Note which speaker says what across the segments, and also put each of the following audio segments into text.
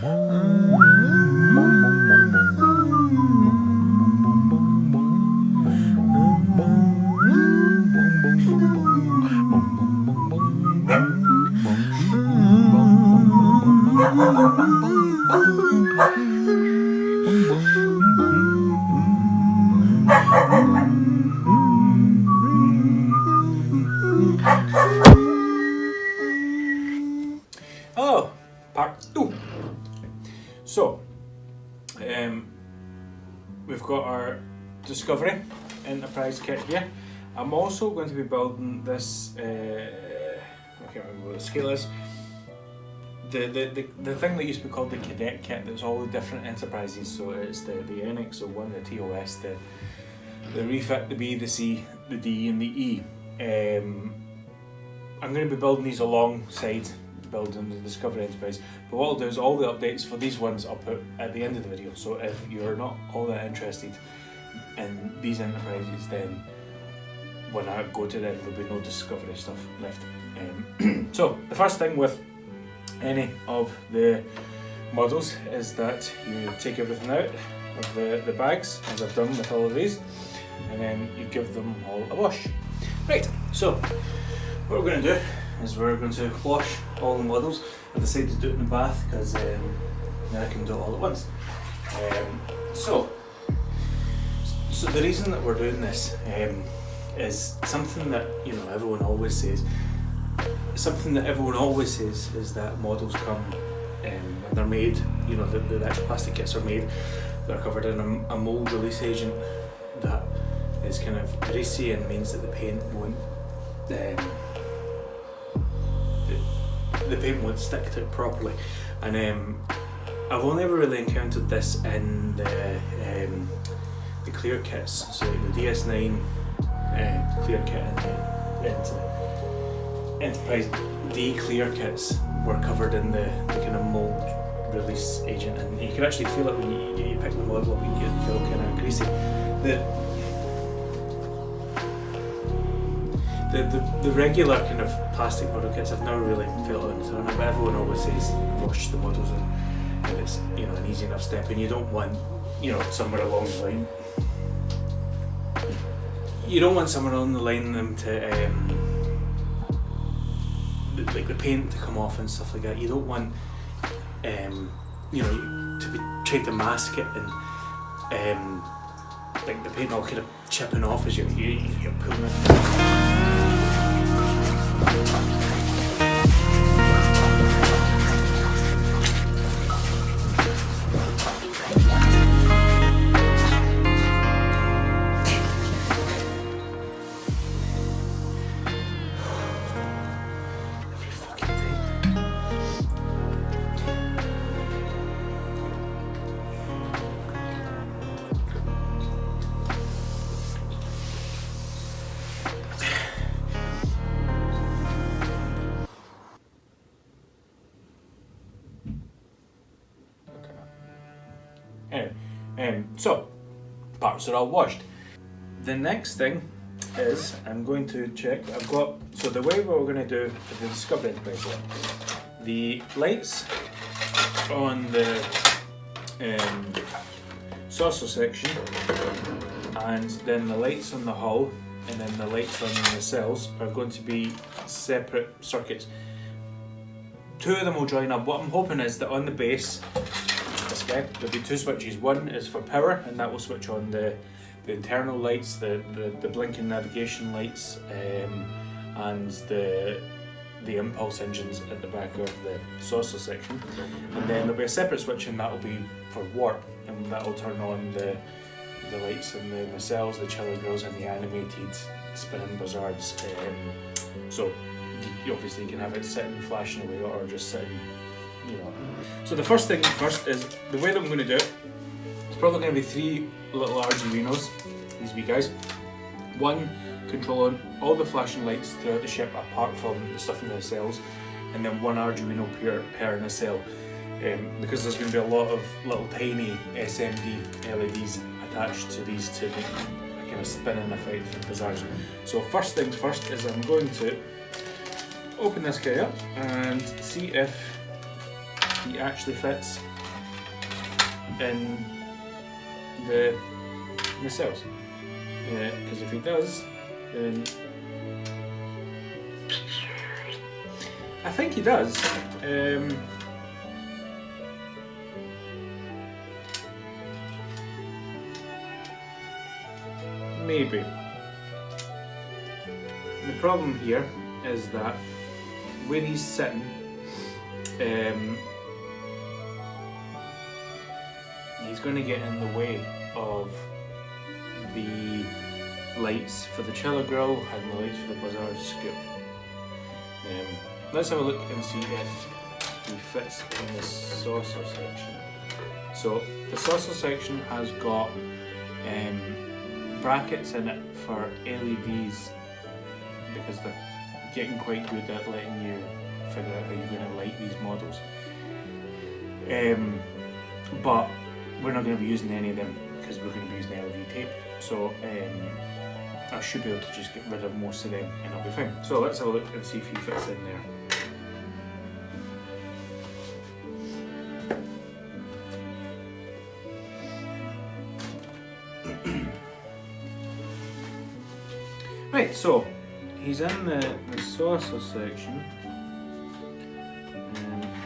Speaker 1: Oh, part 2. So, we've got our Discovery Enterprise kit here. I'm also going to be building this, I can't remember what the scale is, the thing that used to be called the Cadet kit. There's all the different Enterprises, so it's the NX-01, the TOS, the Refit, the B, the C, the D and the E. I'm going to be building these alongside building the Discovery Enterprise, but what I'll do is all the updates for these ones I'll put at the end of the video, so if you're not all that interested in these Enterprises, then when I go to them there'll be no Discovery stuff left. So the first thing with any of the models is that you take everything out of the bags, as I've done with all of these, and then you give them all a wash. Right, so what we're going to do is we're going to wash all the models. I've decided to do it in the bath because then I can do it all at once. So the reason that we're doing this is something that everyone always says. Something that everyone always says is that models come when they're made. The actual plastic kits are made. They're covered in a mold release agent that is kind of greasy and means that the paint won't. The paint won't stick to it properly, and I've only ever really encountered this in the clear kits, so the DS9 clear kit and the Enterprise D clear kits were covered in the kind of mold release agent, and you can actually feel it when you pick the model up. You can feel kind of greasy. The regular kind of plastic model kits I've never really felt anything on it, but everyone always says wash the models and it's an easy enough step, and you don't want somewhere along the line. You don't want somewhere along the line them to like the paint to come off and stuff like that. You don't want to be trying to mask it and like the paint all kind of chipping off as you're pulling it. So parts are all washed. The next thing is I'm going to check. So the way what we're going to do for the Discovery Enterprise one, the lights on the saucer section, and then the lights on the hull, and then the lights on the cells are going to be separate circuits. Two of them will join up. What I'm hoping is that on the base, there'll be two switches. One is for power, and that will switch on the internal lights, the blinking navigation lights, and the impulse engines at the back of the saucer section. And then there'll be a separate switch, and that will be for warp, and that will turn on the lights in the nacelles, the chiller grills, and the animated spinning buzzards. So you obviously can have it sitting flashing away, or just sitting. So the first thing first is the way that I'm going to do it. It's probably going to be 3 little Arduinos, these wee guys. One controlling all the flashing lights throughout the ship apart from the stuff in the nacelles, and then one Arduino per nacelle, because there's going to be a lot of little tiny SMD LEDs attached to these to make a kind of spinning effect for the buzzards. So first things first is I'm going to open this guy up and see if he actually fits in the cells. Because if he does, then I think he does. Maybe. The problem here is that where he's sitting, he's going to get in the way of the lights for the chiller grill and the lights for the Blizzard scoop. Let's have a look and see if he fits in the saucer section. So the saucer section has got brackets in it for LEDs because they're getting quite good at letting you figure out how you're going to light these models. But we're not going to be using any of them because we're going to be using LED tape. So I should be able to just get rid of most of them and I'll be fine. So let's have a look and see if he fits in there. Right, so he's in the saucer section.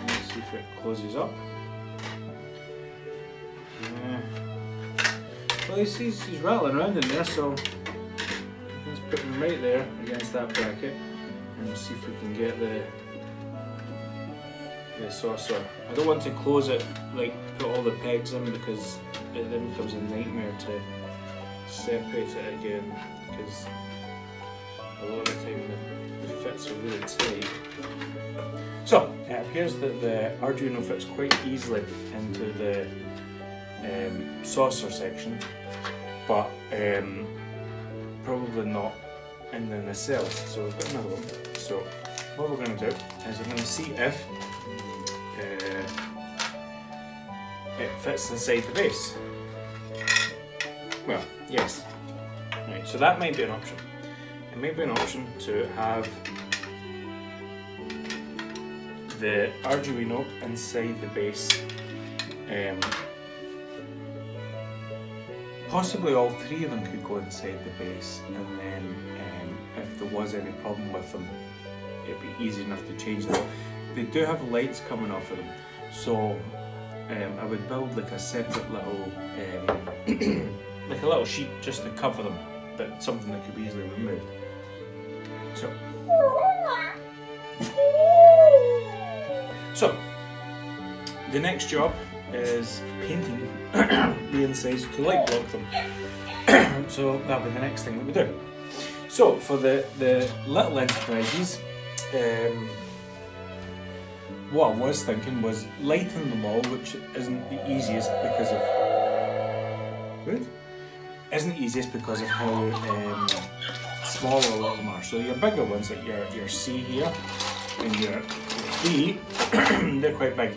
Speaker 1: Let's see if it closes up. Well, he's rattling around in there, so let's put him right there against that bracket and we'll see if we can get the saucer. I don't want to close it, like put all the pegs in, because it then becomes a nightmare to separate it again, because a lot of the time the fits are really tight. So it appears that the Arduino fits quite easily into the saucer section, but probably not in the nacelles. So we've got another one. So what we're going to do is we're going to see if it fits inside the base. Well, yes. Right, so that might be an option. It may be an option to have the Arduino inside the base. Possibly all three of them could go inside the base, and then if there was any problem with them, it'd be easy enough to change them. They do have lights coming off of them, so I would build like a separate little, like a little sheet just to cover them, but something that could be easily removed. So the next job is painting the insides to light block them. So that'll be the next thing that we do. So for the little Enterprises, what I was thinking was lighting them all, which isn't the easiest because of how small a lot of them are. So your bigger ones, like your C here and your D, they're quite big.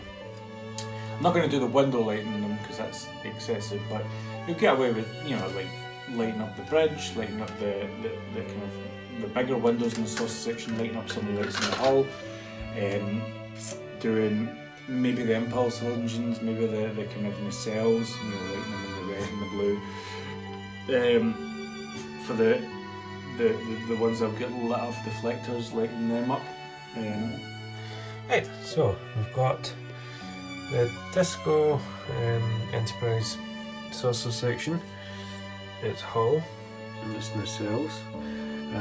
Speaker 1: I'm not going to do the window lighting in them because that's excessive, but you'll get away with, like lighting up the bridge, lighting up the kind of the bigger windows in the saucer section, lighting up some of the lights in the hull, doing maybe the impulse engines, maybe the kind of nacelles, lighting them in the red and the blue. For the ones that have got lit up deflectors, lighting them up. Right, so we've got the Disco Enterprise saucer section, its hull and its nacelles.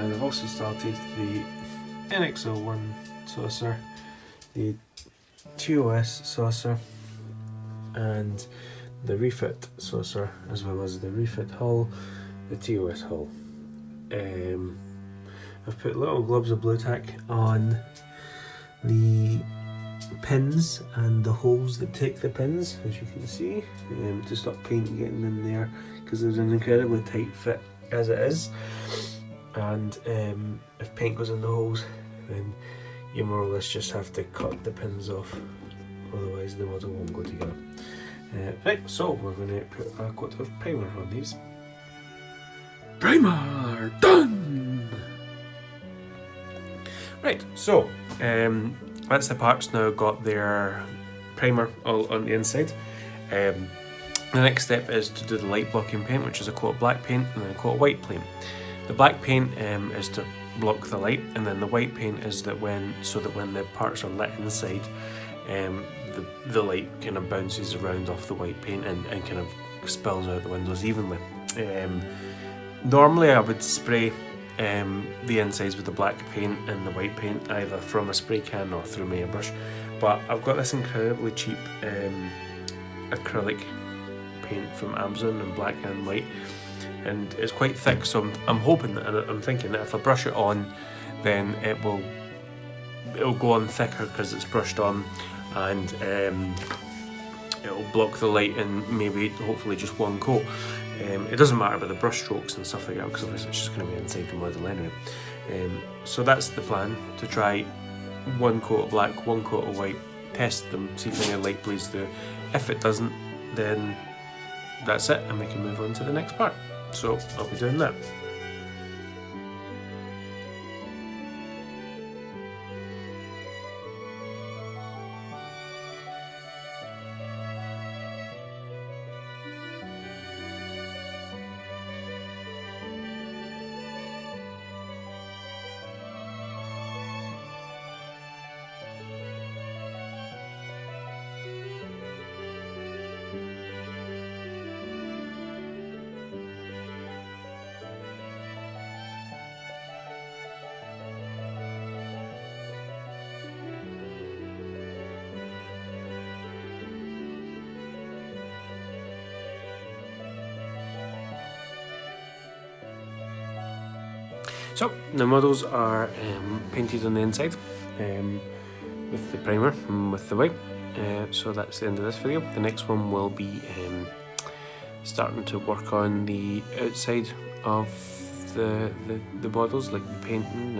Speaker 1: They've also started the NX01 saucer, the TOS saucer, and the refit saucer, as well as the refit hull, the TOS hull. I've put little globs of blue tack on the pins and the holes that take the pins, as you can see, to stop paint getting in there, because there's an incredibly tight fit as it is, and if paint goes in the holes, then you more or less just have to cut the pins off, otherwise the model won't go together. Right, so we're going to put a coat of primer on these. Primer done! Right, so that's the parts now got their
Speaker 2: primer all on the inside. The next step is to do the light blocking paint, which is a coat of black paint and then a coat of white paint. The black paint is to block the light, and then the white paint is that when the parts are lit inside, the light kind of bounces around off the white paint and kind of spills out the windows evenly. Normally I would spray the insides with the black paint and the white paint either from a spray can or through my airbrush, but I've got this incredibly cheap acrylic paint from Amazon in black and white, and it's quite thick, so I'm hoping and I'm thinking that if I brush it on, then it'll go on thicker because it's brushed on, and it'll block the light in maybe hopefully just one coat. It doesn't matter about the brush strokes and stuff like that because obviously it's just going to be inside the model anyway. So that's the plan, to try one coat of black, one coat of white, test them, see if any light bleeds through. If it doesn't, then that's it and we can move on to the next part. So I'll be doing that. So the models are painted on the inside with the primer and with the white. So that's the end of this video. The next one will be starting to work on the outside of the models, like the painting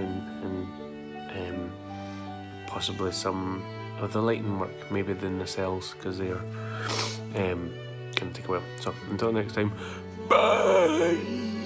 Speaker 2: and possibly some of the lighting work, maybe the nacelles, because they're going to take a while. So until next time, bye!